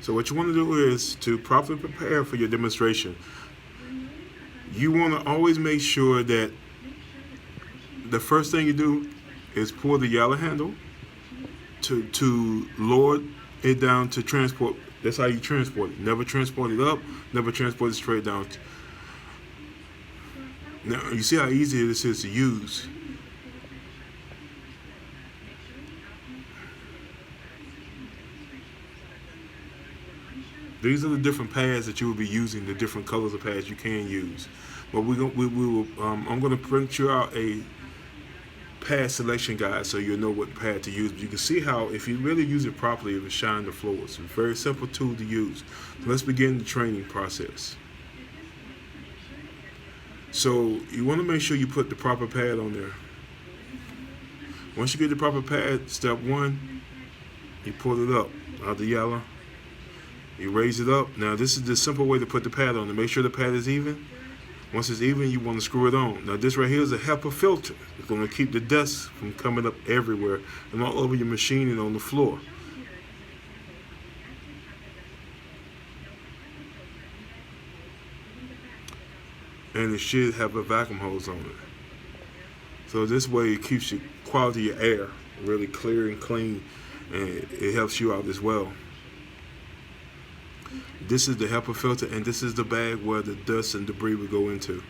So what you want to do is to properly prepare for your demonstration. You want to always make sure that the first thing you do is pull the yellow handle to lower it down to transport. That's how you transport it. Never transport it up, never transport it straight down. Now you see how easy this is to use. These are the different pads that you will be using, the different colors of pads you can use. But we will. I'm going to print you out a pad selection guide so you'll know what pad to use. But you can see how, if you really use it properly, it will shine the floor. It's a very simple tool to use. So let's begin the training process. So you want to make sure you put the proper pad on there. Once you get the proper pad, step one, you pull it up out the yellow. You raise it up. Now this is the simple way to put the pad on to make sure the pad is even. Once it's even, you want to screw it on. Now this right here is a HEPA filter. It's going to keep the dust from coming up everywhere and all over your machine and on the floor. And it should have a vacuum hose on it. So this way it keeps your quality of air really clear and clean, and it helps you out as well. This is the HEPA filter, and this is the bag where the dust and debris will go into.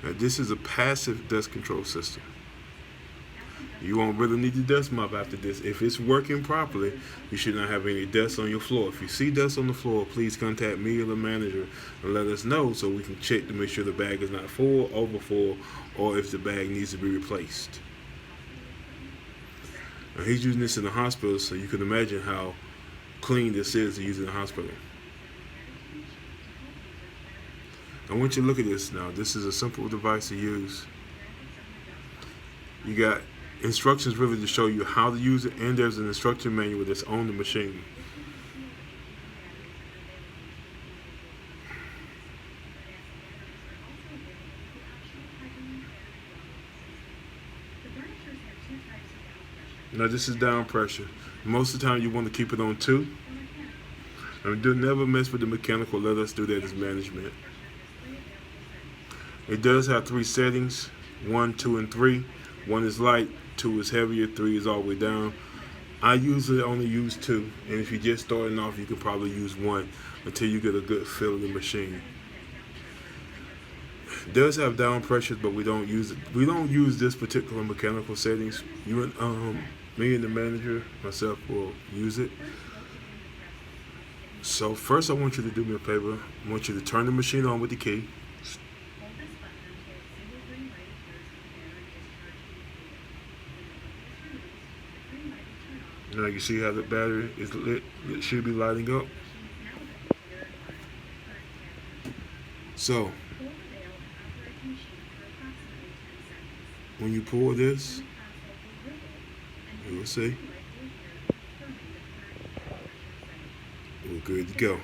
Now this is a passive dust control system. You won't really need the dust mop after this. If it's working properly, you should not have any dust on your floor. If you see dust on the floor, please contact me or the manager and let us know so we can check to make sure the bag is not full, over full, or if the bag needs to be replaced. Now he's using this in the hospital, so you can imagine how clean this is to use in the hospital. I want you to look at this now. This is a simple device to use. You got instructions really to show you how to use it, and there's an instruction manual that's on the machine. Now this is down pressure. Most of the time you want to keep it on 2. And do never mess with the mechanical. Let us do that as management. It does have 3 settings, 1, 2, and 3. 1 is light, 2 is heavier, 3 is all the way down. I usually only use 2, and if you're just starting off, you can probably use 1 until you get a good feel of the machine. It does have down pressures, but we don't use it. We don't use this particular mechanical settings. Me and the manager, myself, will use it. So first, I want you to do me a favor. I want you to turn the machine on with the key. Now you see how the battery is lit. It should be lighting up. So when you pull this, you will see we're good to go.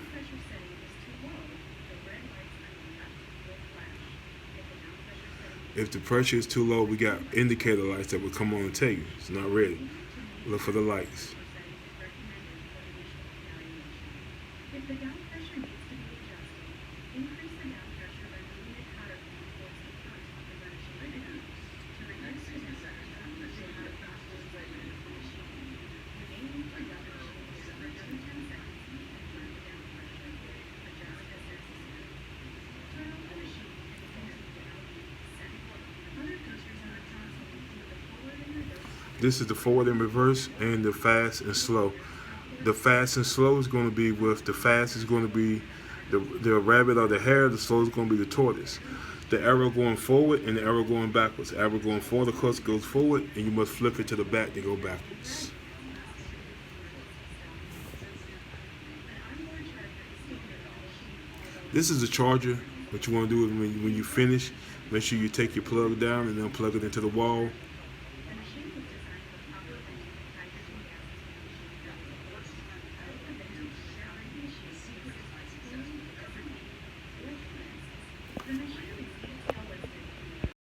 If the pressure is too low, we got indicator lights that will come on and tell you it's not ready. Look for the lights. This is the forward and reverse, and the fast and slow. The fast and slow is going to be with the fast is going to be the rabbit or the hare. The slow is going to be the tortoise. The arrow going forward and the arrow going backwards. The arrow going forward, of course, goes forward, and you must flip it to the back to go backwards. This is the charger. What you want to do is when you finish, make sure you take your plug down and then plug it into the wall.